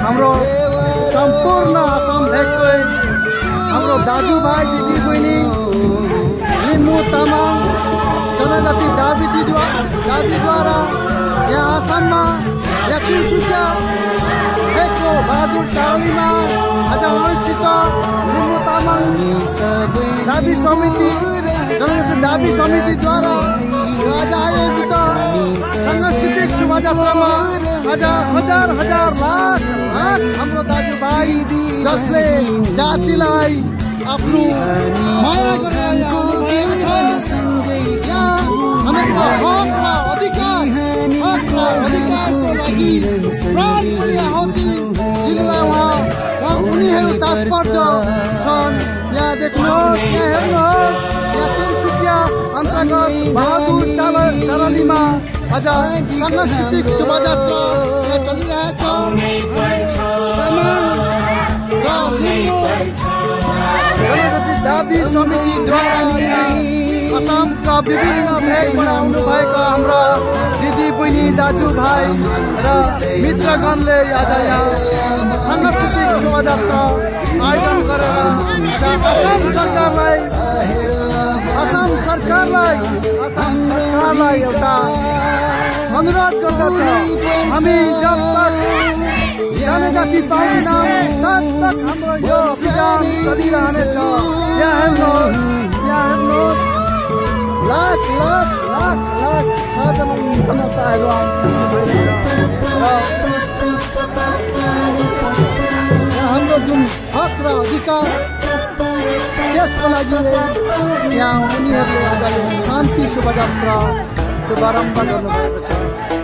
हाम्रो सम्पूर्ण असम भेगको हाम्रो दाजुभाइ दिदीबहिनी लिम्बू तामाङ जनजाति दाबीद्वारा यहाँ आसाममा यहाँ तिनसुकिया भेगको बहादुर चारलीमा आज अनुष्ठित लिम्बू तामाङ दाबी समिति जनजाति दाबी समितिद्वारा आज आयोजित सांस्कृतिक शोभायात्रामा आज हजार लाख हाम्रो दाजुभाइ जसले जातिलाई आफ्नो माया गरेर हामीहरूको हक र अधिकारको लागि प्राण पनि आहुति दिनलाई उनीहरू तात्पर्य छन्। यहाँ देख्नुहोस्, यहाँ हेर्नुहोस्, यहाँ तिनसुकिया अन्तर्गत बहादुर चारलीमा आज सांस्कृतिक शोभायात्रा चलिरहेछ। जनजाति दाबी समितिद्वारा असमका विभिन्न भेगबाट आउनुभएका हाम्रा दिदीबहिनी दाजुभाइ र मित्रगणले आज यहाँ सांस्कृतिक शोभायात्रा आयोजन गरेर असम सरकारलाई एउटा अनुरोध गर्दछ, हामी जब तक जनजाति पाउँदैनौँ तब तक हाम्रो यो अभियान चलिरहनेछ। यहाँ हेर्नुहोस्, लाख जनताहरू हाम्रो जुन हक र अधिकार त्यसको लागि यहाँ उनीहरूले आज शान्ति शोभायात्रा शुभारम्भ गर्नुभएको छ।